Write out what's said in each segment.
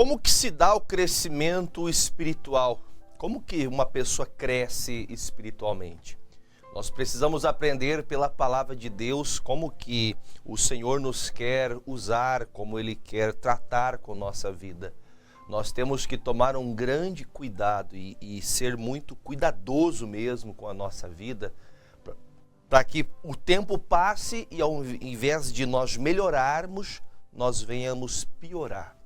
Como que se dá o crescimento espiritual? Como que uma pessoa cresce espiritualmente? Nós precisamos aprender pela palavra de Deus como que o Senhor nos quer usar, como Ele quer tratar com nossa vida. Nós temos que tomar um grande cuidado e ser muito cuidadoso mesmo com a nossa vida, para que o tempo passe e ao invés de nós melhorarmos, nós venhamos piorar.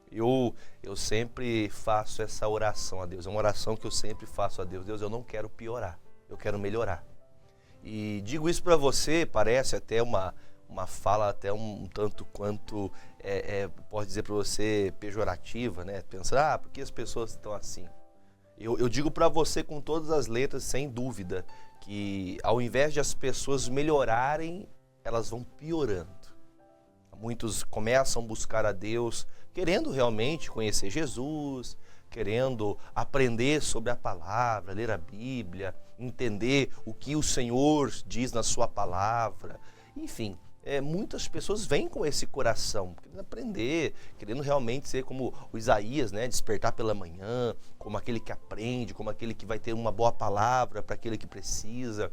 Eu sempre faço essa oração a Deus, é uma oração que eu sempre faço a Deus. Deus, eu não quero piorar, eu quero melhorar. E digo isso para você, parece até uma fala até um tanto quanto, posso dizer para você, pejorativa, né? Pensar, por que as pessoas estão assim? Eu digo para você com todas as letras, sem dúvida, que ao invés de as pessoas melhorarem, elas vão piorando. Muitos começam a buscar a Deus, querendo realmente conhecer Jesus, querendo aprender sobre a palavra, ler a Bíblia, entender o que o Senhor diz na sua palavra. Enfim, muitas pessoas vêm com esse coração, querendo aprender, querendo realmente ser como o Isaías, né? Despertar pela manhã, como aquele que aprende, como aquele que vai ter uma boa palavra para aquele que precisa.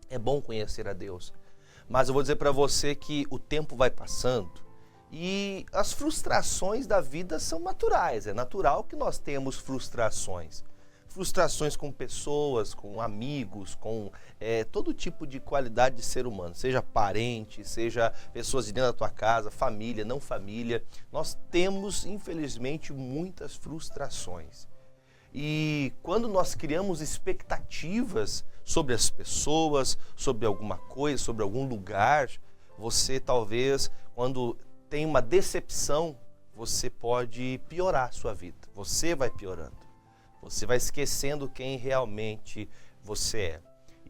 É bom conhecer a Deus. Mas eu vou dizer para você que o tempo vai passando e as frustrações da vida são naturais. É natural que nós temos frustrações. Frustrações com pessoas, com amigos, com todo tipo de qualidade de ser humano. Seja parente, seja pessoas de dentro da tua casa, família, não família. Nós temos, infelizmente, muitas frustrações. E quando nós criamos expectativas sobre as pessoas, sobre alguma coisa, sobre algum lugar, você talvez, quando tem uma decepção, você pode piorar a sua vida. Você vai piorando. Você vai esquecendo quem realmente você é.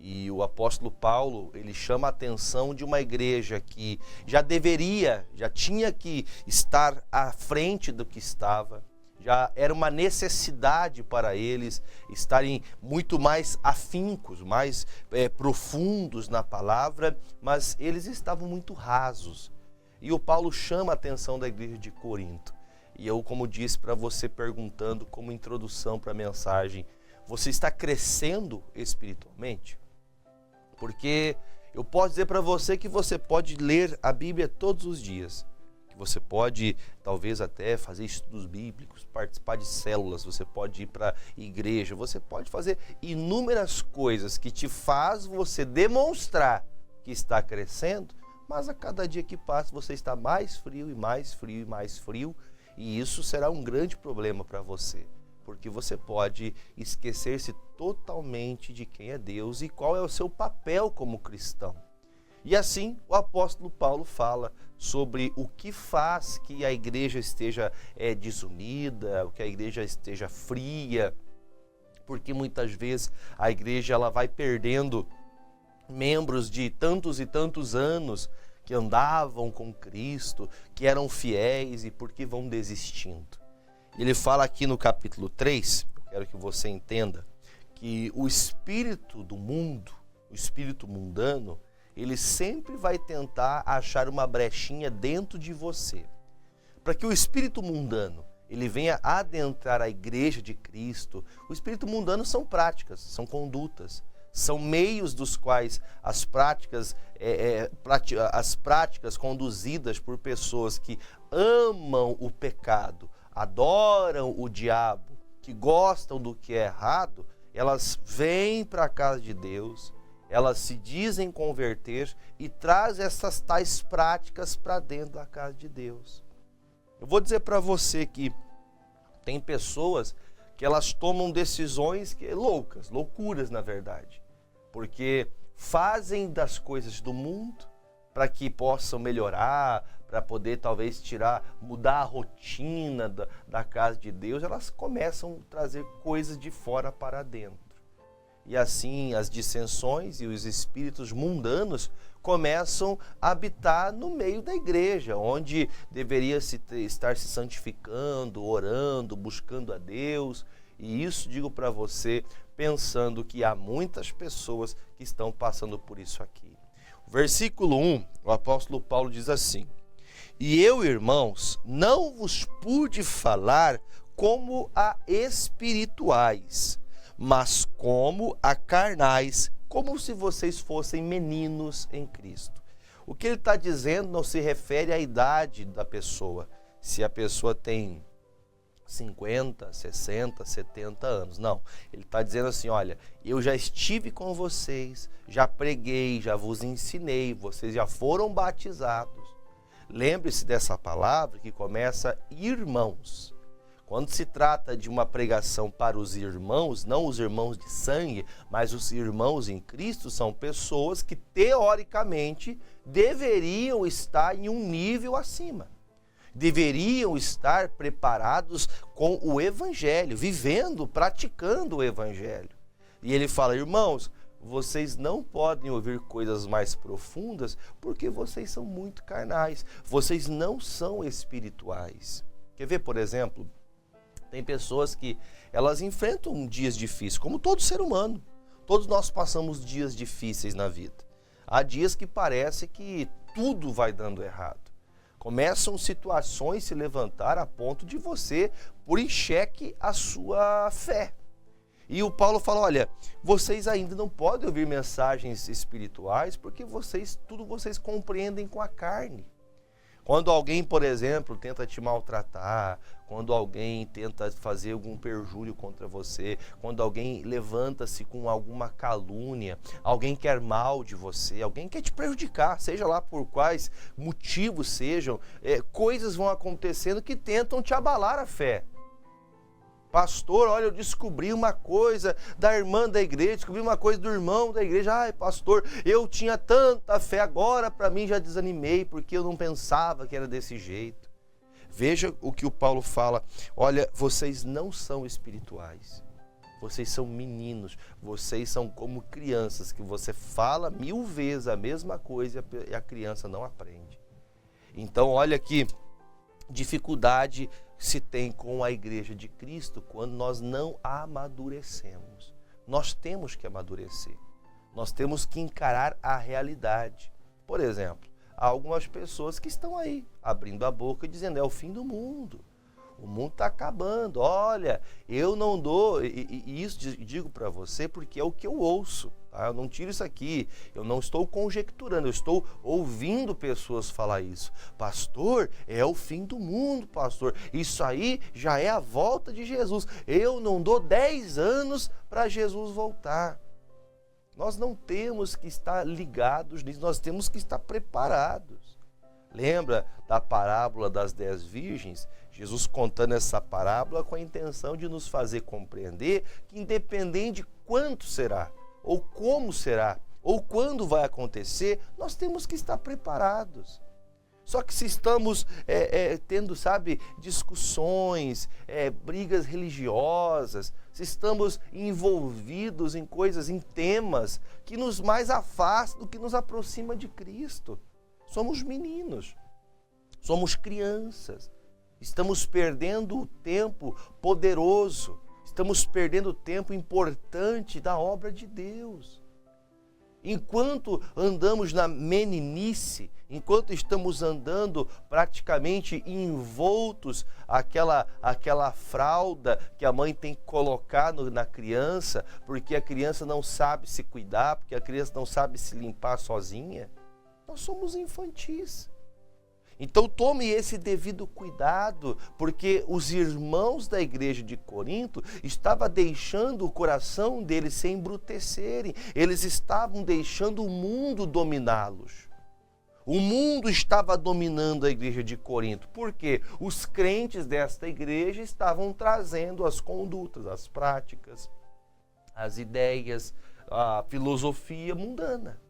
E o apóstolo Paulo, ele chama a atenção de uma igreja que já tinha que estar à frente do que estava. Já era uma necessidade para eles estarem muito mais afincos, mais profundos na palavra, mas eles estavam muito rasos. E o Paulo chama a atenção da igreja de Corinto. E eu, como disse para você, perguntando como introdução para a mensagem, você está crescendo espiritualmente? Porque eu posso dizer para você que você pode ler a Bíblia todos os dias. Que você pode, talvez até fazer estudos bíblicos, participar de células, você pode ir para a igreja, você pode fazer inúmeras coisas que te faz você demonstrar que está crescendo, mas a cada dia que passa você está mais frio e mais frio e mais frio, e isso será um grande problema para você, porque você pode esquecer-se totalmente de quem é Deus e qual é o seu papel como cristão. E assim o apóstolo Paulo fala sobre o que faz que a igreja esteja desunida, que a igreja esteja fria, porque muitas vezes a igreja ela vai perdendo membros de tantos e tantos anos que andavam com Cristo, que eram fiéis e porque vão desistindo. Ele fala aqui no capítulo 3, eu quero que você entenda, que o espírito do mundo, o espírito mundano, ele sempre vai tentar achar uma brechinha dentro de você. Para que o espírito mundano ele venha adentrar a igreja de Cristo, o espírito mundano são práticas, são condutas, são meios dos quais as práticas conduzidas por pessoas que amam o pecado, adoram o diabo, que gostam do que é errado, elas vêm para a casa de Deus, elas se dizem converter e trazem essas tais práticas para dentro da casa de Deus. Eu vou dizer para você que tem pessoas que elas tomam decisões loucuras na verdade, porque fazem das coisas do mundo para que possam melhorar, para poder talvez mudar a rotina da casa de Deus, elas começam a trazer coisas de fora para dentro. E assim as dissensões e os espíritos mundanos começam a habitar no meio da igreja, onde deveria estar se santificando, orando, buscando a Deus. E isso digo para você, pensando que há muitas pessoas que estão passando por isso aqui. O versículo 1, o apóstolo Paulo diz assim: E eu, irmãos, não vos pude falar como a espirituais, mas como a carnais, como se vocês fossem meninos em Cristo. O que ele está dizendo não se refere à idade da pessoa, se a pessoa tem 50, 60, 70 anos. Não, ele está dizendo assim, olha, eu já estive com vocês, já preguei, já vos ensinei, vocês já foram batizados. Lembre-se dessa palavra que começa irmãos. Quando se trata de uma pregação para os irmãos, não os irmãos de sangue, mas os irmãos em Cristo, são pessoas que teoricamente deveriam estar em um nível acima. Deveriam estar preparados com o Evangelho, vivendo, praticando o Evangelho. E ele fala, irmãos, vocês não podem ouvir coisas mais profundas porque vocês são muito carnais, vocês não são espirituais. Quer ver, por exemplo, tem pessoas que elas enfrentam dias difíceis, como todo ser humano. Todos nós passamos dias difíceis na vida. Há dias que parece que tudo vai dando errado. Começam situações a se levantar a ponto de você pôr em xeque a sua fé. E o Paulo fala, olha, vocês ainda não podem ouvir mensagens espirituais porque tudo vocês compreendem com a carne. Quando alguém, por exemplo, tenta te maltratar, quando alguém tenta fazer algum perjúrio contra você, quando alguém levanta-se com alguma calúnia, alguém quer mal de você, alguém quer te prejudicar, seja lá por quais motivos sejam, coisas vão acontecendo que tentam te abalar a fé. Pastor, olha, eu descobri uma coisa da irmã da igreja, descobri uma coisa do irmão da igreja. Ai, pastor, eu tinha tanta fé, agora para mim já desanimei, porque eu não pensava que era desse jeito. Veja o que o Paulo fala, olha, vocês não são espirituais, vocês são meninos, vocês são como crianças, que você fala 1000 vezes a mesma coisa e a criança não aprende. Então, olha que dificuldade se tem com a igreja de Cristo quando nós não amadurecemos. Nós temos que amadurecer. Nós temos que encarar a realidade. Por exemplo, há algumas pessoas que estão aí, abrindo a boca e dizendo, é o fim do mundo. O mundo está acabando. Olha, eu não dou, e isso digo para você porque é o que eu ouço. Tá? Eu não tiro isso aqui, eu não estou conjecturando, eu estou ouvindo pessoas falar isso. Pastor, é o fim do mundo, pastor. Isso aí já é a volta de Jesus. Eu não dou 10 anos para Jesus voltar. Nós não temos que estar ligados nisso, nós temos que estar preparados. Lembra da parábola das 10 virgens? Jesus contando essa parábola com a intenção de nos fazer compreender que independente de quanto será, ou como será, ou quando vai acontecer, nós temos que estar preparados. Só que se estamos tendo, discussões, brigas religiosas, se estamos envolvidos em coisas, em temas que nos mais afastam do que nos aproxima de Cristo. Somos meninos, somos crianças, estamos perdendo o tempo poderoso, estamos perdendo o tempo importante da obra de Deus. Enquanto andamos na meninice, enquanto estamos andando praticamente envoltos aquela fralda que a mãe tem que colocar na criança, porque a criança não sabe se cuidar, porque a criança não sabe se limpar sozinha, nós somos infantis. Então tome esse devido cuidado, porque os irmãos da igreja de Corinto estavam deixando o coração deles se embrutecerem, eles estavam deixando o mundo dominá-los. O mundo estava dominando a igreja de Corinto, porque os crentes desta igreja estavam trazendo as condutas, as práticas, as ideias, a filosofia mundana.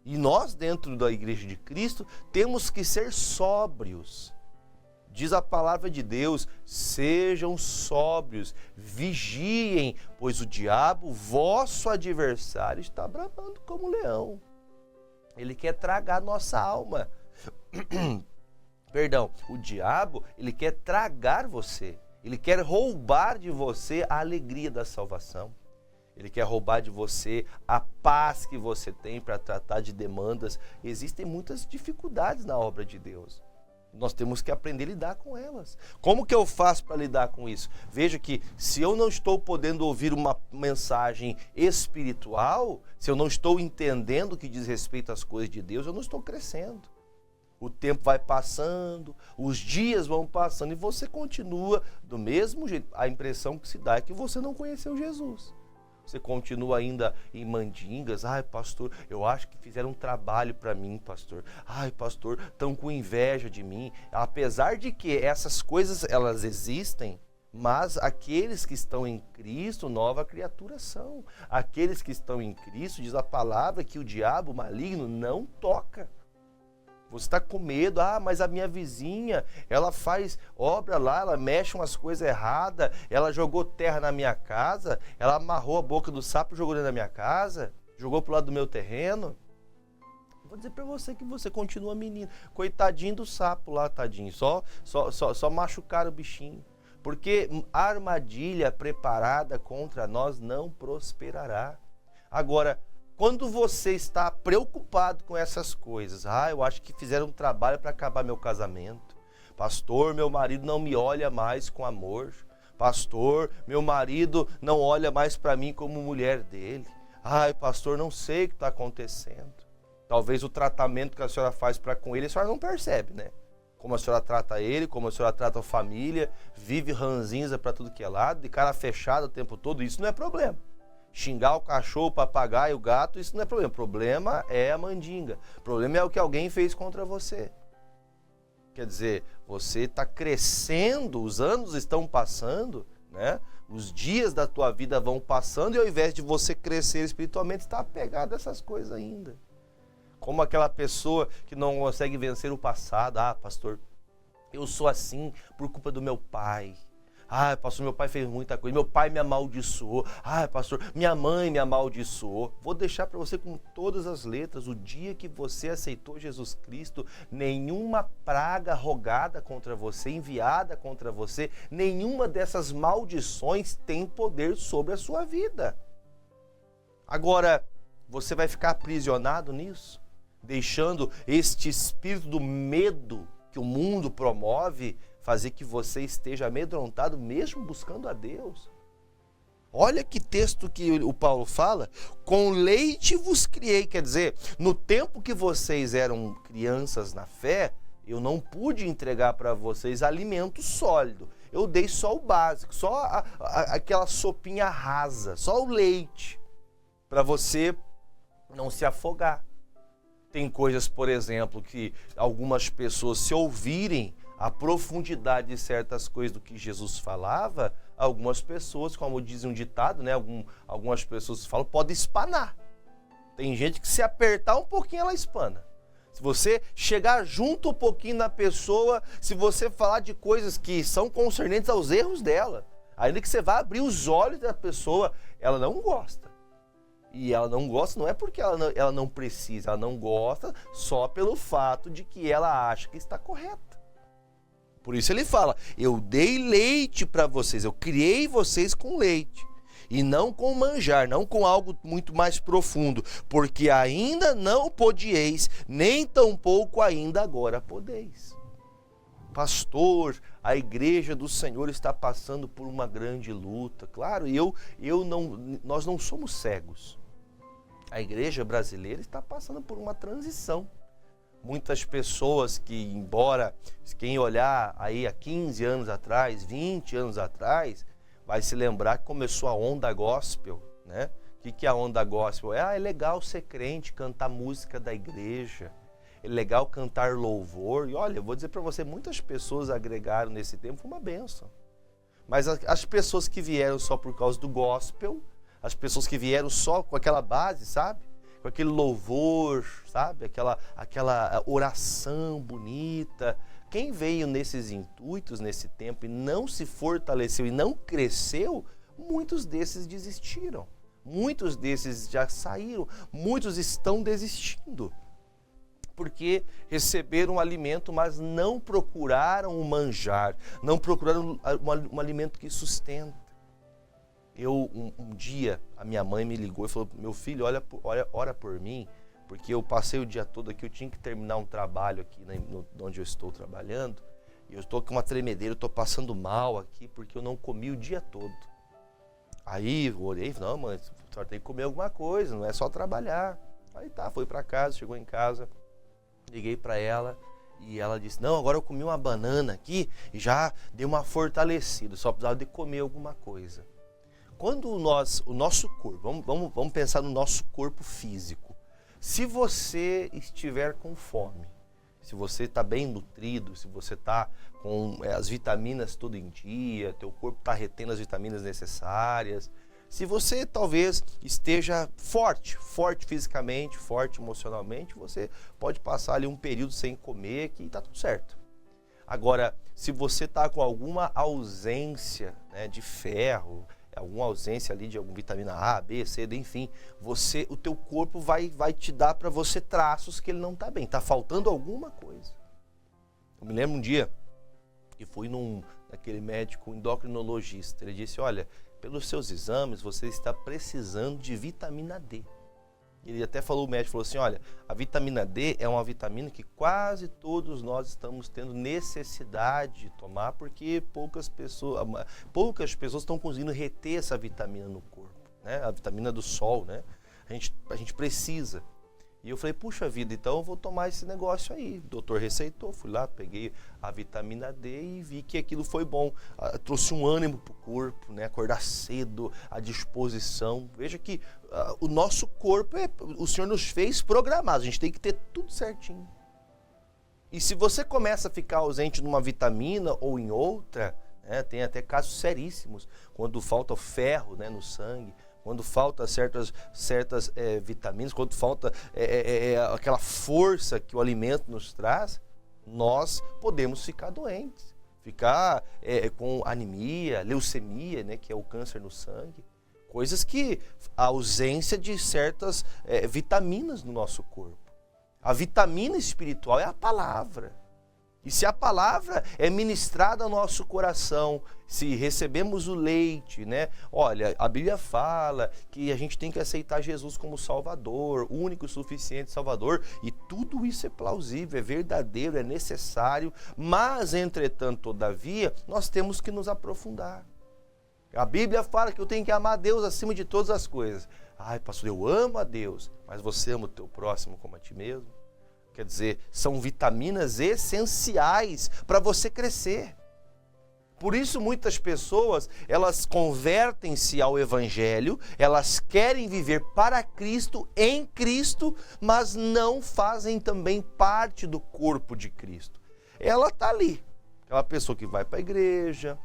E nós, dentro da igreja de Cristo, temos que ser sóbrios. Diz a palavra de Deus, sejam sóbrios, vigiem, pois o diabo, vosso adversário, está bramando como leão. Ele quer tragar nossa alma. Perdão, o diabo, ele quer tragar você. Ele quer roubar de você a alegria da salvação. Ele quer roubar de você a paz que você tem para tratar de demandas. Existem muitas dificuldades na obra de Deus. Nós temos que aprender a lidar com elas. Como que eu faço para lidar com isso? Veja que se eu não estou podendo ouvir uma mensagem espiritual, se eu não estou entendendo o que diz respeito às coisas de Deus, eu não estou crescendo. O tempo vai passando, os dias vão passando e você continua do mesmo jeito. A impressão que se dá é que você não conheceu Jesus. Você continua ainda em mandingas. Ai, pastor, eu acho que fizeram um trabalho para mim, pastor. Ai, pastor, estão com inveja de mim. Apesar de que essas coisas, elas existem, mas aqueles que estão em Cristo, nova criatura são. Aqueles que estão em Cristo, diz a palavra que o diabo maligno não toca. Você está com medo, mas a minha vizinha, ela faz obra lá, ela mexe umas coisas erradas, ela jogou terra na minha casa, ela amarrou a boca do sapo e jogou dentro da minha casa, jogou pro lado do meu terreno. Vou dizer para você que você continua menino, coitadinho do sapo lá, tadinho, só machucaram o bichinho. Porque a armadilha preparada contra nós não prosperará. Agora, quando você está preocupado com essas coisas, eu acho que fizeram um trabalho para acabar meu casamento. Pastor, meu marido não me olha mais com amor. Pastor, meu marido não olha mais para mim como mulher dele. Ai, pastor, não sei o que está acontecendo. Talvez o tratamento que a senhora faz para com ele, a senhora não percebe, né? Como a senhora trata ele, como a senhora trata a família, vive ranzinza para tudo que é lado, de cara fechada o tempo todo, isso não é problema. Xingar o cachorro, o papagaio, o gato, isso não é problema. O problema é a mandinga. O problema é o que alguém fez contra você. Quer dizer, você está crescendo, os anos estão passando, né? Os dias da tua vida vão passando e ao invés de você crescer espiritualmente, está apegado a essas coisas ainda. Como aquela pessoa que não consegue vencer o passado. Pastor, eu sou assim por culpa do meu pai. Pastor, meu pai fez muita coisa, meu pai me amaldiçoou. Pastor, minha mãe me amaldiçoou. Vou deixar para você com todas as letras, o dia que você aceitou Jesus Cristo, nenhuma praga rogada contra você, enviada contra você, nenhuma dessas maldições tem poder sobre a sua vida. Agora, você vai ficar aprisionado nisso, deixando este espírito do medo que o mundo promove fazer que você esteja amedrontado mesmo buscando a Deus. Olha que texto que o Paulo fala, com leite vos criei, quer dizer, no tempo que vocês eram crianças na fé, eu não pude entregar para vocês alimento sólido, eu dei só o básico, só aquela sopinha rasa, só o leite, para você não se afogar. Tem coisas, por exemplo, que algumas pessoas, se ouvirem a profundidade de certas coisas do que Jesus falava, algumas pessoas, como diz um ditado, né? Algumas pessoas falam, pode espanar. Tem gente que se apertar um pouquinho, ela espana. Se você chegar junto um pouquinho na pessoa, se você falar de coisas que são concernentes aos erros dela, ainda que você vá abrir os olhos da pessoa, ela não gosta. E ela não gosta não é porque ela não precisa, ela não gosta só pelo fato de que ela acha que está correta. Por isso ele fala, eu dei leite para vocês, eu criei vocês com leite, e não com manjar, não com algo muito mais profundo, porque ainda não podieis, nem tampouco ainda agora podeis. Pastor, a igreja do Senhor está passando por uma grande luta. Claro, nós não somos cegos. A igreja brasileira está passando por uma transição. Muitas pessoas que, embora quem olhar aí há 15 anos atrás, 20 anos atrás, vai se lembrar que começou a onda gospel, né? O que é a onda gospel? É legal ser crente, cantar música da igreja, é legal cantar louvor. E olha, eu vou dizer para você, muitas pessoas agregaram nesse tempo, foi uma bênção. Mas as pessoas que vieram só por causa do gospel, as pessoas que vieram só com aquela base, sabe? Com aquele louvor, sabe? Aquela oração bonita. Quem veio nesses intuitos, nesse tempo, e não se fortaleceu e não cresceu, muitos desses desistiram. Muitos desses já saíram, muitos estão desistindo. Porque receberam um alimento, mas não procuraram o manjar, não procuraram um alimento que sustenta. Um dia, a minha mãe me ligou e falou, meu filho, ora por mim, porque eu passei o dia todo aqui, eu tinha que terminar um trabalho aqui, né, onde eu estou trabalhando, e eu estou com uma tremedeira, eu estou passando mal aqui, porque eu não comi o dia todo. Aí eu orei, não, mãe, a senhora tem que comer alguma coisa, não é só trabalhar. Aí tá, foi para casa, chegou em casa, liguei para ela, e ela disse, não, agora eu comi uma banana aqui, e já dei uma fortalecida, só precisava de comer alguma coisa. Quando o nosso corpo, vamos pensar no nosso corpo físico. Se você estiver com fome, se você está bem nutrido, se você está com as vitaminas tudo em dia, teu corpo está retendo as vitaminas necessárias, se você talvez esteja forte fisicamente, forte emocionalmente, você pode passar ali um período sem comer que está tudo certo. Agora, se você está com alguma ausência, né, de ferro, alguma ausência ali de alguma vitamina A, B, C, D, enfim, o teu corpo vai te dar para você traços que ele não está bem, está faltando alguma coisa. Eu me lembro um dia que fui naquele médico endocrinologista, ele disse, olha, pelos seus exames você está precisando de vitamina D. Ele até falou, o médico falou assim, olha, a vitamina D é uma vitamina que quase todos nós estamos tendo necessidade de tomar, porque poucas pessoas estão conseguindo reter essa vitamina no corpo, né? A vitamina do sol, né? A gente precisa. E eu falei, puxa vida, então eu vou tomar esse negócio aí. O doutor receitou, fui lá, peguei a vitamina D e vi que aquilo foi bom. Trouxe um ânimo para o corpo, né? Acordar cedo, a disposição. Veja que o nosso corpo, o Senhor nos fez programados, a gente tem que ter tudo certinho. E se você começa a ficar ausente numa vitamina ou em outra, né? Tem até casos seríssimos, quando falta ferro, né, no sangue, quando falta certas vitaminas, quando falta aquela força que o alimento nos traz, nós podemos ficar doentes, ficar com anemia, leucemia, né, que é o câncer no sangue, coisas que a ausência de certas vitaminas no nosso corpo. A vitamina espiritual é a palavra. E se a palavra é ministrada ao nosso coração, se recebemos o leite, né? Olha, a Bíblia fala que a gente tem que aceitar Jesus como Salvador, único e suficiente Salvador, e tudo isso é plausível, é verdadeiro, é necessário, mas, entretanto, todavia, nós temos que nos aprofundar. A Bíblia fala que eu tenho que amar a Deus acima de todas as coisas. Ai, pastor, eu amo a Deus, mas você ama o teu próximo como a ti mesmo? Quer dizer, são vitaminas essenciais para você crescer. Por isso muitas pessoas, elas convertem-se ao Evangelho, elas querem viver para Cristo, em Cristo, mas não fazem também parte do corpo de Cristo. Ela está ali, aquela pessoa que vai para a igreja,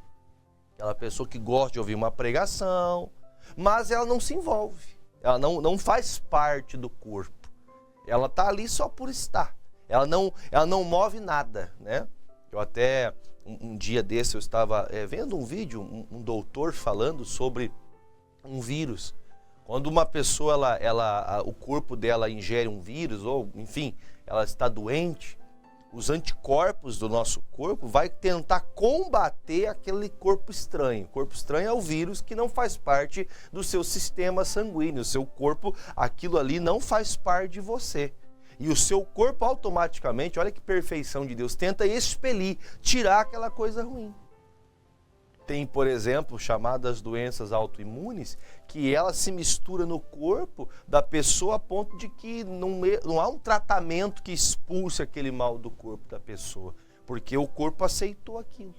aquela pessoa que gosta de ouvir uma pregação, mas ela não se envolve, ela não faz parte do corpo. Ela está ali só por estar. Ela não move nada, né? Eu até, um dia desse, eu estava vendo um vídeo, um doutor falando sobre um vírus. Quando uma pessoa, o corpo dela ingere um vírus, ou enfim, ela está doente, os anticorpos do nosso corpo vai tentar combater aquele corpo estranho. O corpo estranho é o vírus que não faz parte do seu sistema sanguíneo. O seu corpo, aquilo ali não faz parte de você. E o seu corpo automaticamente, olha que perfeição de Deus, tenta expelir, tirar aquela coisa ruim. Tem, por exemplo, chamadas doenças autoimunes, que ela se mistura no corpo da pessoa a ponto de que não há um tratamento que expulse aquele mal do corpo da pessoa, porque o corpo aceitou aquilo.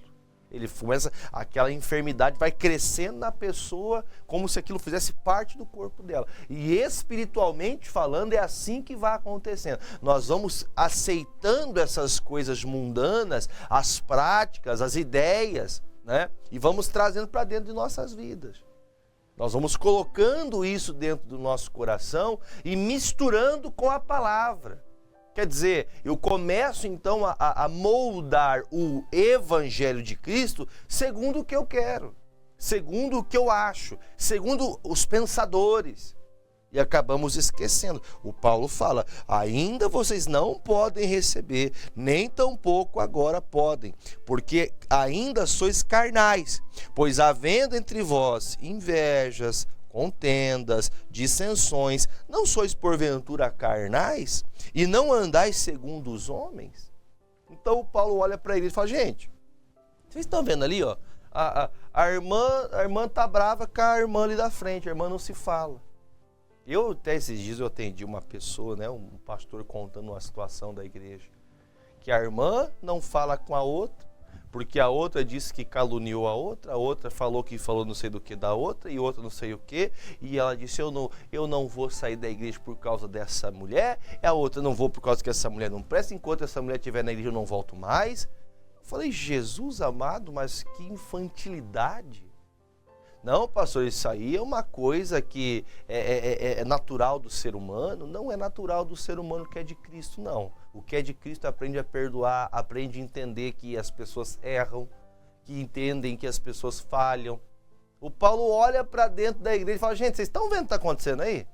Ele começa, aquela enfermidade vai crescendo na pessoa como se aquilo fizesse parte do corpo dela. E espiritualmente falando, é assim que vai acontecendo. Nós vamos aceitando essas coisas mundanas, as práticas, as ideias, né? E vamos trazendo para dentro de nossas vidas. Nós vamos colocando isso dentro do nosso coração e misturando com a palavra. Quer dizer, eu começo então a moldar o Evangelho de Cristo segundo o que eu quero, segundo o que eu acho, segundo os pensadores. E acabamos esquecendo. O Paulo fala, ainda vocês não podem receber, nem tampouco agora podem, porque ainda sois carnais, pois havendo entre vós invejas, contendas, dissensões. Não sois porventura carnais e não andais segundo os homens? Então o Paulo olha para ele e fala, gente, vocês estão vendo ali, ó, a irmã tá brava com a irmã ali da frente, a irmã não se fala. Eu até esses dias eu atendi uma pessoa, né, um pastor contando uma situação da igreja, que a irmã não fala com a outra, porque a outra disse que caluniou a outra falou que falou não sei do que da outra, e outra não sei o que, e ela disse, eu não vou sair da igreja por causa dessa mulher, e a outra não vou por causa que essa mulher não presta, enquanto essa mulher estiver na igreja eu não volto mais. Eu falei, Jesus amado, mas que infantilidade. Não, pastor, isso aí é uma coisa que é natural do ser humano. Não é natural do ser humano que é de Cristo, não. O que é de Cristo aprende a perdoar, aprende a entender que as pessoas erram, que entendem que as pessoas falham. O Paulo olha para dentro da igreja e fala, gente, vocês estão vendo o que está acontecendo aí?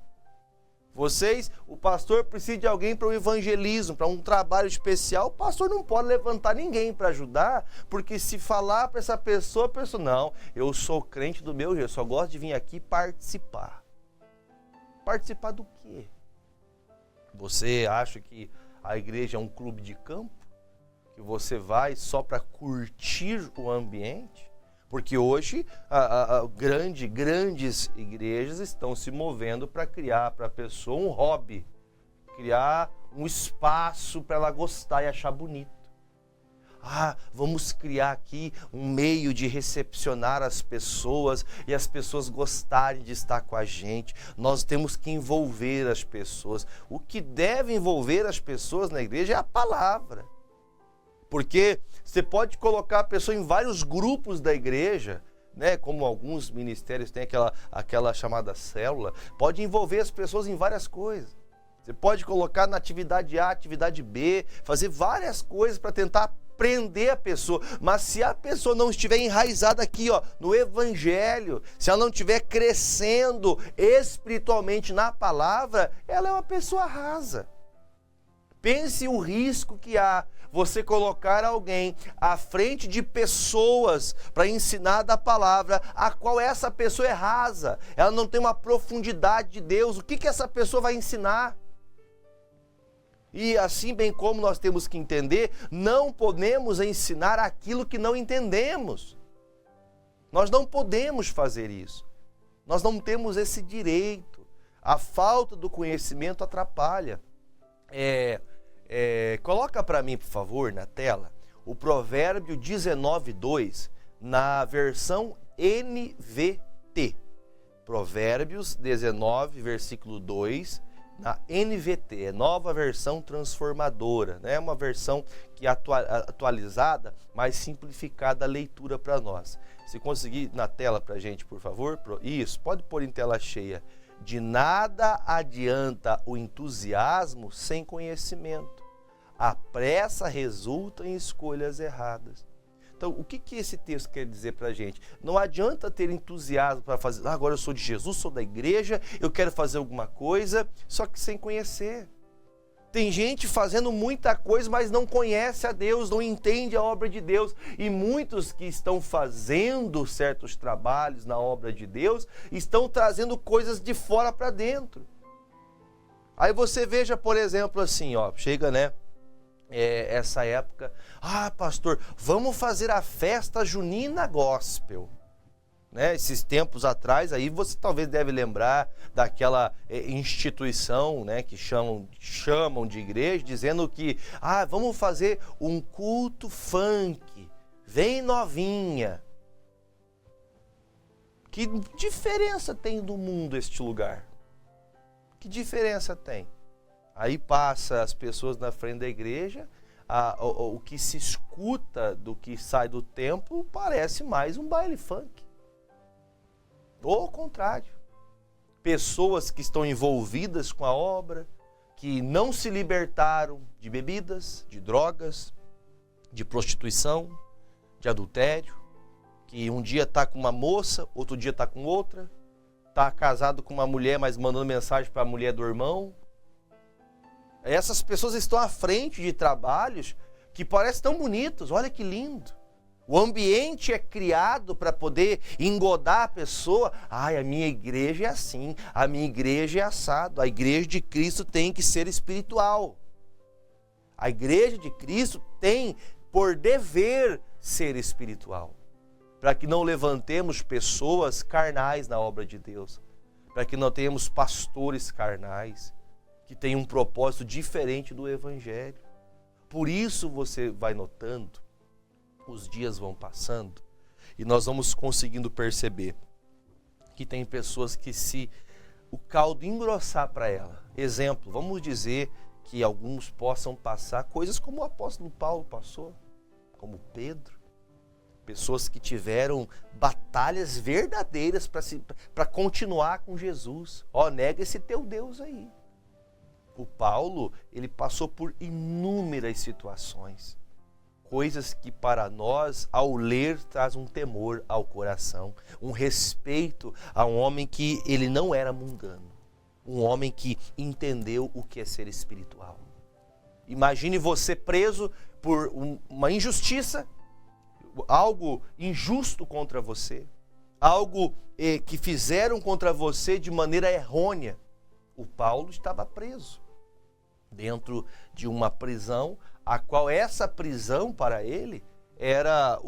O pastor precisa de alguém para o evangelismo, para um trabalho especial. O pastor não pode levantar ninguém para ajudar, porque se falar para essa pessoa, a pessoa, não, eu sou crente do meu jeito, eu só gosto de vir aqui participar. Participar do quê? Você acha que a igreja é um clube de campo? Que você vai só para curtir o ambiente? Porque hoje grandes igrejas estão se movendo para criar para a pessoa um hobby, criar um espaço para ela gostar e achar bonito. Vamos criar aqui um meio de recepcionar as pessoas e as pessoas gostarem de estar com a gente. Nós temos que envolver as pessoas. O que deve envolver as pessoas na igreja é a palavra. Porque você pode colocar a pessoa em vários grupos da igreja, né? Como alguns ministérios têm aquela chamada célula, pode envolver as pessoas em várias coisas. Você pode colocar na atividade A, atividade B, fazer várias coisas para tentar prender a pessoa. Mas se a pessoa não estiver enraizada aqui, ó, no evangelho, se ela não estiver crescendo espiritualmente na palavra, ela é uma pessoa rasa. Pense o risco que há você colocar alguém à frente de pessoas para ensinar da palavra, a qual essa pessoa é rasa, ela não tem uma profundidade de Deus. O que essa pessoa vai ensinar? E assim bem como nós temos que entender, não podemos ensinar aquilo que não entendemos. Nós não podemos fazer isso. Nós não temos esse direito. A falta do conhecimento atrapalha. Coloca para mim, por favor, na tela, o Provérbio 19:2, na versão NVT. Provérbios 19, versículo 2, na NVT, é nova versão transformadora, né? Uma versão que é atualizada, mais simplificada a leitura para nós. Se conseguir na tela para a gente, por favor. Isso, pode pôr em tela cheia. De nada adianta o entusiasmo sem conhecimento. A pressa resulta em escolhas erradas. Então, o que esse texto quer dizer para a gente? Não adianta ter entusiasmo para fazer, agora eu sou de Jesus, sou da igreja, eu quero fazer alguma coisa, só que sem conhecer. Tem gente fazendo muita coisa, mas não conhece a Deus, não entende a obra de Deus. E muitos que estão fazendo certos trabalhos na obra de Deus, estão trazendo coisas de fora para dentro. Aí você veja, por exemplo, assim, ó, chega, né? Essa época, pastor, vamos fazer a festa junina gospel, né? Esses tempos atrás, aí você talvez deve lembrar daquela instituição, né, que chamam de igreja, dizendo que, vamos fazer um culto funk, vem novinha. Que diferença tem do mundo este lugar? Que diferença tem? Aí passa as pessoas na frente da igreja, o que se escuta do que sai do templo parece mais um baile funk. Ou ao contrário, pessoas que estão envolvidas com a obra, que não se libertaram de bebidas, de drogas, de prostituição, de adultério, que um dia está com uma moça, outro dia está com outra, está casado com uma mulher, mas mandando mensagem para a mulher do irmão. Essas pessoas estão à frente de trabalhos que parecem tão bonitos. Olha que lindo. O ambiente é criado para poder engodar a pessoa. Ai, a minha igreja é assim, a minha igreja é assado. A igreja de Cristo tem que ser espiritual. A igreja de Cristo tem por dever ser espiritual. Para que não levantemos pessoas carnais na obra de Deus. Para que não tenhamos pastores carnais que tenham um propósito diferente do evangelho. Por isso você vai notando, os dias vão passando e nós vamos conseguindo perceber que tem pessoas que, se o caldo engrossar para ela, exemplo, vamos dizer que alguns possam passar coisas como o apóstolo Paulo passou, como Pedro, pessoas que tiveram batalhas verdadeiras para continuar com Jesus. Nega esse teu Deus aí. O Paulo, ele passou por inúmeras situações. Coisas que para nós, ao ler, traz um temor ao coração, um respeito a um homem que ele não era mundano, um homem que entendeu o que é ser espiritual. Imagine você preso por uma injustiça, algo injusto contra você, algo que fizeram contra você de maneira errônea. O Paulo estava preso dentro de uma prisão, a qual essa prisão para ele era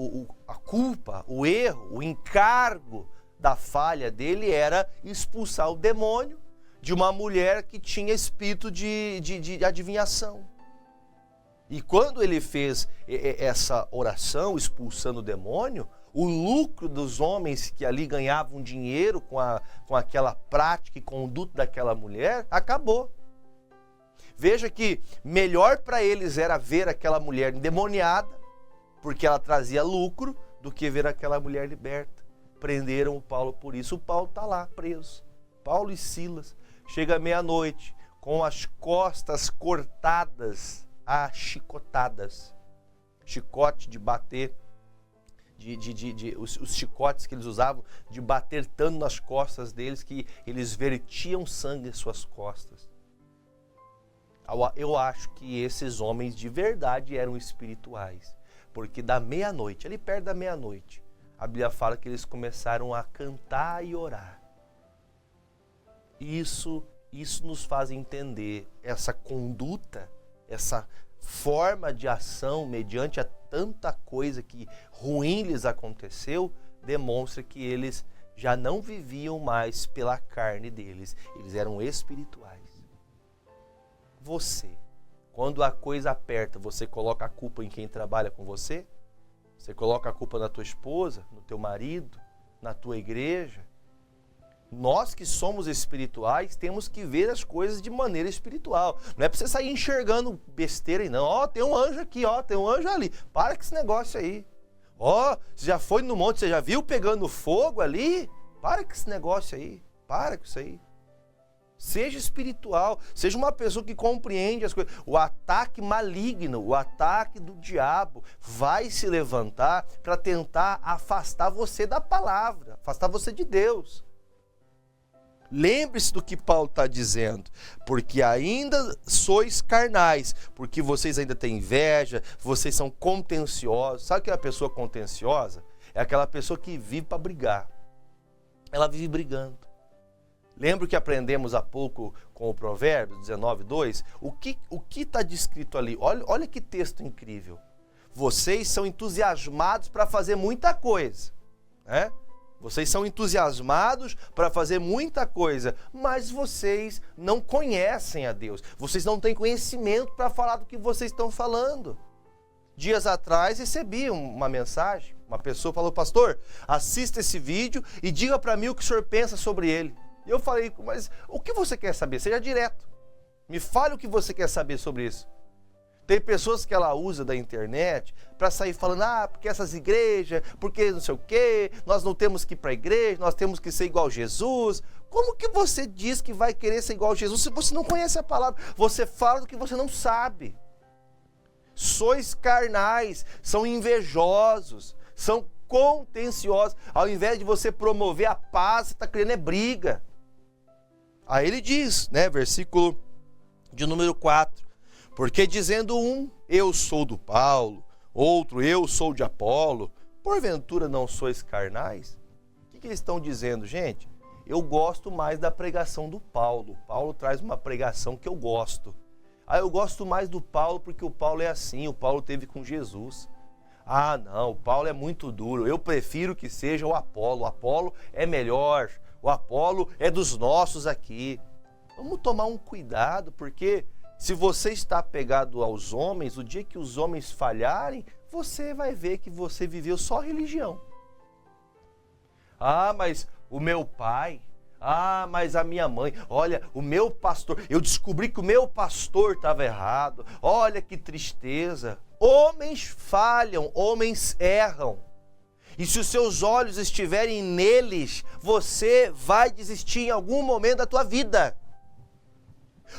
a culpa, o erro, o encargo da falha dele era expulsar o demônio de uma mulher que tinha espírito de adivinhação. E quando ele fez essa oração expulsando o demônio, o lucro dos homens que ali ganhavam dinheiro com aquela prática e conduta daquela mulher acabou. Veja que melhor para eles era ver aquela mulher endemoniada, porque ela trazia lucro, do que ver aquela mulher liberta. Prenderam o Paulo por isso. O Paulo está lá preso. Paulo e Silas. Chega meia-noite com as costas cortadas a chicotadas. Chicote de bater. Os chicotes que eles usavam de bater tanto nas costas deles que eles vertiam sangue em suas costas. Eu acho que esses homens de verdade eram espirituais, porque da meia-noite, ali perto da meia-noite, a Bíblia fala que eles começaram a cantar e orar. Isso nos faz entender essa conduta, essa forma de ação mediante a tanta coisa que ruim lhes aconteceu, demonstra que eles já não viviam mais pela carne deles, eles eram espirituais. Você, quando a coisa aperta, você coloca a culpa em quem trabalha com você? Você coloca a culpa na tua esposa, no teu marido, na tua igreja? Nós que somos espirituais temos que ver as coisas de maneira espiritual. Não é para você sair enxergando besteira aí não. Tem um anjo aqui, tem um anjo ali. Para com esse negócio aí. Você já foi no monte, você já viu pegando fogo ali? Para com esse negócio aí. Para com isso aí. Seja espiritual, seja uma pessoa que compreende as coisas. O ataque maligno, o ataque do diabo vai se levantar para tentar afastar você da palavra, afastar você de Deus. Lembre-se do que Paulo está dizendo, porque ainda sois carnais, porque vocês ainda têm inveja, vocês são contenciosos. Sabe o que é a pessoa contenciosa? É aquela pessoa que vive para brigar. Ela vive brigando. Lembra que aprendemos há pouco com o Provérbios 19:2? O que está descrito ali? Olha que texto incrível. Vocês são entusiasmados para fazer muita coisa, né? Vocês são entusiasmados para fazer muita coisa, mas vocês não conhecem a Deus. Vocês não têm conhecimento para falar do que vocês estão falando. Dias atrás recebi uma mensagem, uma pessoa falou: pastor, assista esse vídeo e diga para mim o que o senhor pensa sobre ele. E eu falei: mas o que você quer saber? Seja direto. Me fale o que você quer saber sobre isso. Tem pessoas que ela usa da internet para sair falando: porque essas igrejas, porque não sei o quê, nós não temos que ir para a igreja, nós temos que ser igual a Jesus. Como que você diz que vai querer ser igual a Jesus se você não conhece a palavra? Você fala do que você não sabe. Sois carnais, são invejosos, são contenciosos. Ao invés de você promover a paz, você está querendo briga. Aí ele diz, né, versículo de número 4, porque dizendo um, eu sou do Paulo, outro, eu sou de Apolo, Porventura não sois carnais? O que eles estão dizendo, gente? Eu gosto mais da pregação do Paulo. Paulo traz uma pregação que eu gosto. Eu gosto mais do Paulo porque o Paulo é assim, o Paulo teve com Jesus. Não, o Paulo é muito duro, eu prefiro que seja o Apolo é melhor, o Apolo é dos nossos aqui. Vamos tomar um cuidado, porque se você está apegado aos homens, o dia que os homens falharem, você vai ver que você viveu só religião. Mas o meu pai, mas a minha mãe, olha, o meu pastor, eu descobri que o meu pastor estava errado, olha que tristeza. Homens falham, homens erram. E se os seus olhos estiverem neles, você vai desistir em algum momento da tua vida.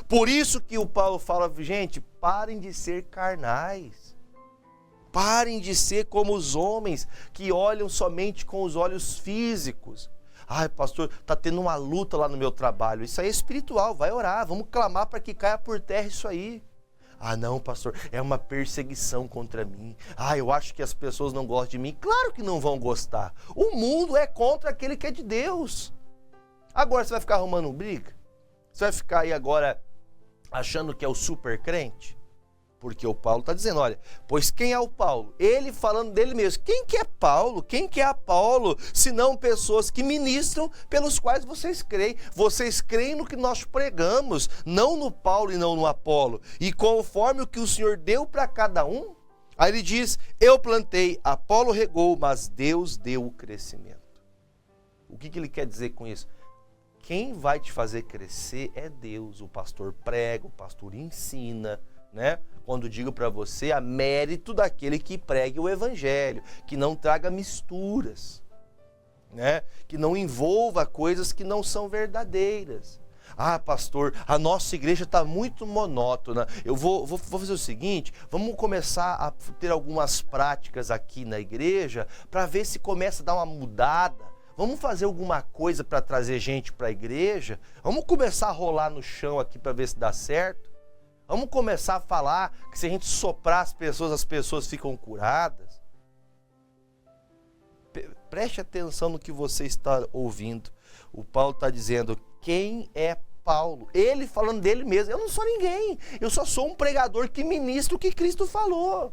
Por isso que o Paulo fala, gente, parem de ser carnais. Parem de ser como os homens que olham somente com os olhos físicos. Pastor, está tendo uma luta lá no meu trabalho. Isso aí é espiritual, vai orar, vamos clamar para que caia por terra isso aí. Não, pastor, é uma perseguição contra mim. Eu acho que as pessoas não gostam de mim. Claro que não vão gostar. O mundo é contra aquele que é de Deus. Agora você vai ficar arrumando briga? Você vai ficar aí agora achando que é o super crente? Porque o Paulo está dizendo, olha, pois quem é o Paulo? Ele falando dele mesmo. Quem que é Paulo? Quem que é Apolo? Senão pessoas que ministram pelos quais vocês creem. Vocês creem no que nós pregamos, não no Paulo e não no Apolo. E conforme o que o Senhor deu para cada um, aí ele diz, eu plantei, Apolo regou, mas Deus deu o crescimento. O que ele quer dizer com isso? Quem vai te fazer crescer é Deus. O pastor prega, o pastor ensina, né? Quando digo para você, a mérito daquele que pregue o evangelho, que não traga misturas, né? Que não envolva coisas que não são verdadeiras. Pastor, a nossa igreja está muito monótona. Eu vou fazer o seguinte, vamos começar a ter algumas práticas aqui na igreja para ver se começa a dar uma mudada. Vamos fazer alguma coisa para trazer gente para a igreja? Vamos começar a rolar no chão aqui para ver se dá certo? Vamos começar a falar que se a gente soprar as pessoas ficam curadas? Preste atenção no que você está ouvindo. O Paulo está dizendo, quem é Paulo? Ele falando dele mesmo, eu não sou ninguém, eu só sou um pregador que ministra o que Cristo falou.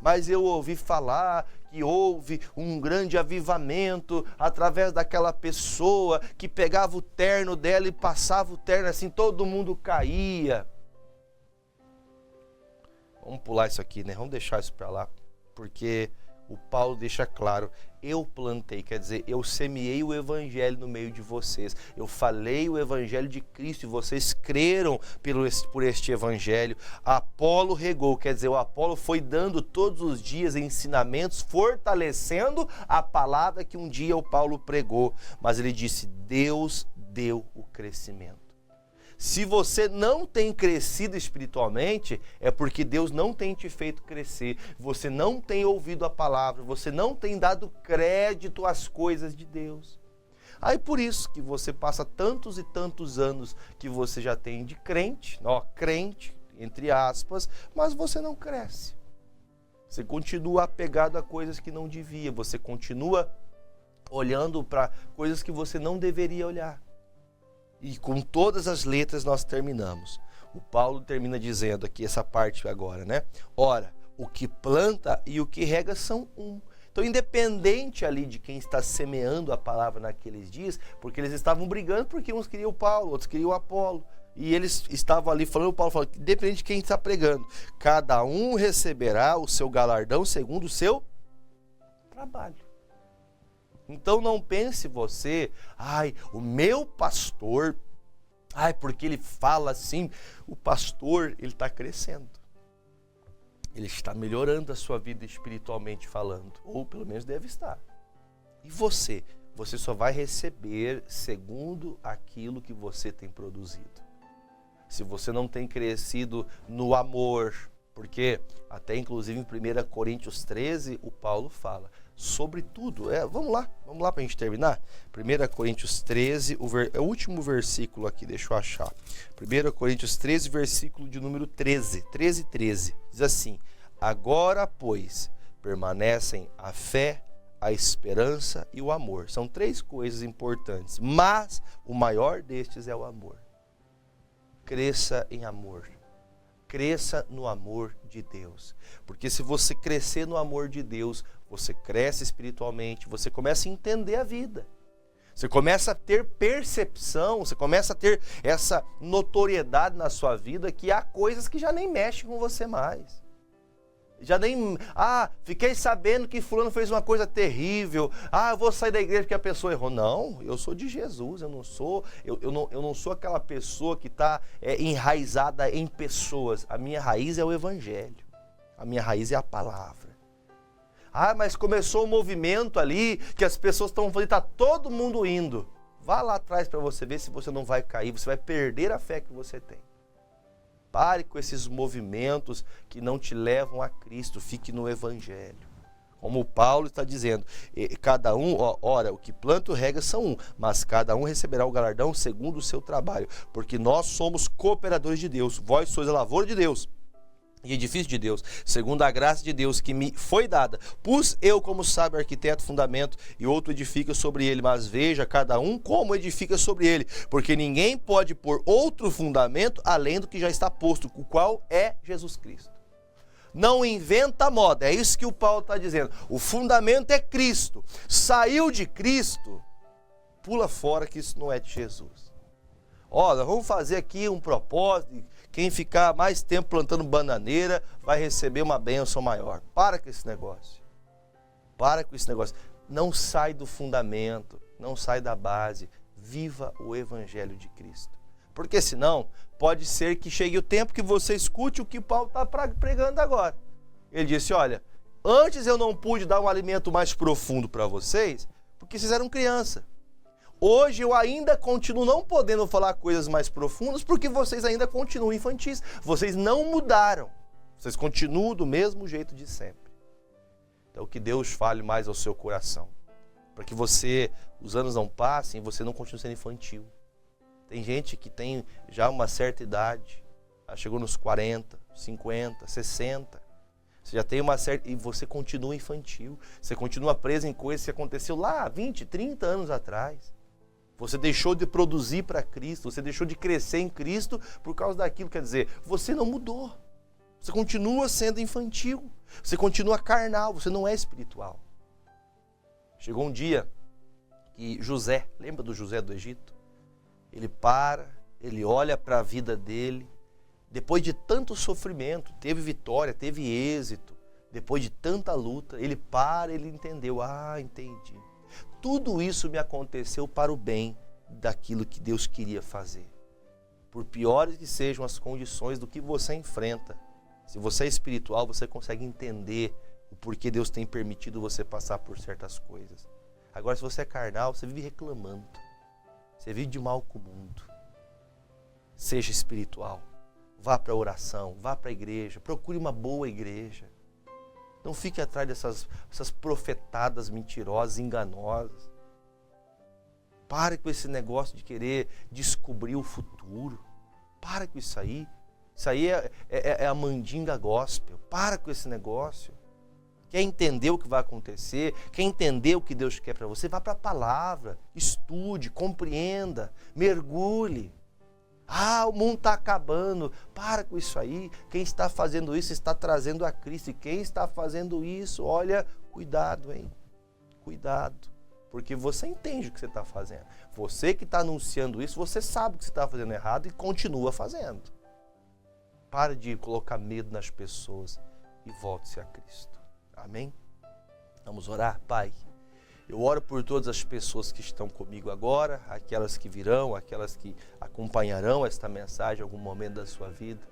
Mas eu ouvi falar que houve um grande avivamento através daquela pessoa que pegava o terno dela e passava o terno assim, todo mundo caía. Vamos pular isso aqui, né? Vamos deixar isso para lá, porque o Paulo deixa claro, eu plantei, quer dizer, eu semeei o evangelho no meio de vocês, eu falei o evangelho de Cristo e vocês creram por este evangelho. Apolo regou, quer dizer, o Apolo foi dando todos os dias ensinamentos, fortalecendo a palavra que um dia o Paulo pregou, mas ele disse, Deus deu o crescimento. Se você não tem crescido espiritualmente, é porque Deus não tem te feito crescer. Você não tem ouvido a palavra, você não tem dado crédito às coisas de Deus. Aí por isso que você passa tantos e tantos anos que você já tem de crente, crente, entre aspas, mas você não cresce. Você continua apegado a coisas que não devia, você continua olhando para coisas que você não deveria olhar. E com todas as letras nós terminamos. O Paulo termina dizendo aqui essa parte agora, né? Ora, o que planta e o que rega são um. Então, independente ali de quem está semeando a palavra naqueles dias, porque eles estavam brigando porque uns queriam o Paulo, outros queriam o Apolo. E eles estavam ali falando, o Paulo falou, independente de quem está pregando, cada um receberá o seu galardão segundo o seu trabalho. Então não pense você, o meu pastor, porque ele fala assim, o pastor, ele está crescendo. Ele está melhorando a sua vida espiritualmente falando, ou pelo menos deve estar. E você só vai receber segundo aquilo que você tem produzido. Se você não tem crescido no amor, porque até inclusive em 1 Coríntios 13, o Paulo fala, sobre tudo, vamos lá para a gente terminar. 1 Coríntios 13, é o último versículo aqui, deixa eu achar. 1 Coríntios 13, versículo de número 13, diz assim, agora, pois, permanecem a fé, a esperança e o amor. São 3 coisas importantes, mas o maior destes é o amor. Cresça em amor. Cresça no amor de Deus. Porque se você crescer no amor de Deus, você cresce espiritualmente, você começa a entender a vida. Você começa a ter percepção, você começa a ter essa notoriedade na sua vida que há coisas que já nem mexem com você mais. Já nem, fiquei sabendo que fulano fez uma coisa terrível, eu vou sair da igreja porque a pessoa errou. Não, eu sou de Jesus, eu não sou aquela pessoa que está enraizada em pessoas. A minha raiz é o evangelho, a minha raiz é a palavra. Mas começou um movimento ali, que as pessoas estão falando, está todo mundo indo. Vá lá atrás para você ver se você não vai cair, você vai perder a fé que você tem. Pare com esses movimentos que não te levam a Cristo, fique no Evangelho. Como Paulo está dizendo, cada um, ora, o que planta e rega são um, mas cada um receberá o galardão segundo o seu trabalho, porque nós somos cooperadores de Deus, vós sois a lavoura de Deus e edifício de Deus, segundo a graça de Deus que me foi dada. Pus eu como sábio arquiteto fundamento, e outro edifica sobre ele, mas veja cada um como edifica sobre ele, porque ninguém pode pôr outro fundamento além do que já está posto, o qual é Jesus Cristo. Não inventa moda, é isso que o Paulo está dizendo. O fundamento é Cristo. Saiu de Cristo, pula fora que isso não é de Jesus. Olha, vamos fazer aqui um propósito. Quem ficar mais tempo plantando bananeira vai receber uma bênção maior. Para com esse negócio. Para com esse negócio. Não sai do fundamento, não sai da base. Viva o Evangelho de Cristo. Porque senão, pode ser que chegue o tempo que você escute o que Paulo está pregando agora. Ele disse, olha, antes eu não pude dar um alimento mais profundo para vocês, porque vocês eram criança. Hoje eu ainda continuo não podendo falar coisas mais profundas porque vocês ainda continuam infantis. Vocês não mudaram. Vocês continuam do mesmo jeito de sempre. Então que Deus fale mais ao seu coração. Para que os anos não passem e você não continue sendo infantil. Tem gente que tem já uma certa idade. Chegou nos 40, 50, 60. Você já tem uma certa... E você continua infantil. Você continua preso em coisas que aconteceu lá 20, 30 anos atrás. Você deixou de produzir para Cristo, você deixou de crescer em Cristo por causa daquilo. Quer dizer, você não mudou. Você continua sendo infantil. Você continua carnal, você não é espiritual. Chegou um dia que José, lembra do José do Egito? Ele ele olha para a vida dele. Depois de tanto sofrimento, teve vitória, teve êxito. Depois de tanta luta, ele entendeu. Entendi. Tudo isso me aconteceu para o bem daquilo que Deus queria fazer. Por piores que sejam as condições do que você enfrenta, se você é espiritual, você consegue entender o porquê Deus tem permitido você passar por certas coisas. Agora, se você é carnal, você vive reclamando. Você vive de mal com o mundo. Seja espiritual. Vá para a oração, vá para a igreja, procure uma boa igreja. Não fique atrás dessas profetadas mentirosas, enganosas. Pare com esse negócio de querer descobrir o futuro. Para com isso aí. Isso aí é a mandinga gospel. Para com esse negócio. Quer entender o que vai acontecer? Quer entender o que Deus quer para você? Vá para a palavra. Estude, compreenda, mergulhe. O mundo está acabando. Para com isso aí. Quem está fazendo isso está trazendo a Cristo. E quem está fazendo isso, olha, cuidado, hein? Cuidado. Porque você entende o que você está fazendo. Você que está anunciando isso, você sabe que você está fazendo errado e continua fazendo. Pare de colocar medo nas pessoas e volte-se a Cristo. Amém? Vamos orar, Pai. Eu oro por todas as pessoas que estão comigo agora, aquelas que virão, aquelas que acompanharão esta mensagem em algum momento da sua vida.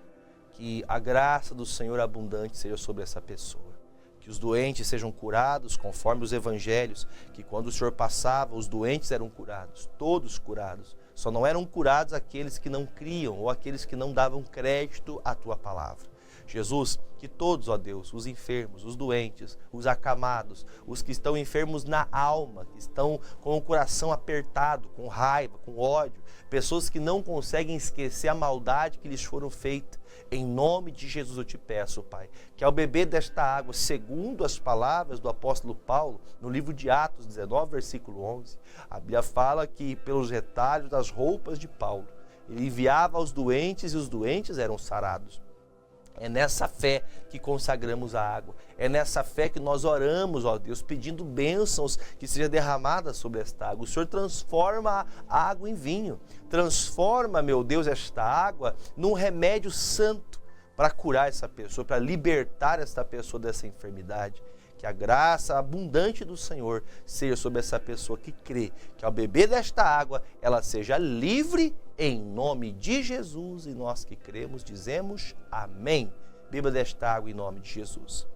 Que a graça do Senhor abundante seja sobre essa pessoa. Que os doentes sejam curados conforme os evangelhos, que quando o Senhor passava, os doentes eram curados, todos curados. Só não eram curados aqueles que não criam ou aqueles que não davam crédito à Tua palavra. Jesus, que todos, ó Deus, os enfermos, os doentes, os acamados, os que estão enfermos na alma, que estão com o coração apertado, com raiva, com ódio, pessoas que não conseguem esquecer a maldade que lhes foram feitas, Em nome de Jesus eu te peço, Pai, que ao beber desta água, segundo as palavras do apóstolo Paulo, no livro de Atos 19, versículo 11, a Bíblia fala que pelos retalhos das roupas de Paulo, ele enviava aos doentes e os doentes eram sarados. É nessa fé que consagramos a água. É nessa fé que nós oramos, ó Deus, pedindo bênçãos que seja derramada sobre esta água. O Senhor transforma a água em vinho. Transforma, meu Deus, esta água num remédio santo para curar essa pessoa, para libertar esta pessoa dessa enfermidade. Que a graça abundante do Senhor seja sobre essa pessoa que crê, que ao beber desta água, ela seja livre em nome de Jesus. E nós que cremos, dizemos amém. Beba desta água em nome de Jesus.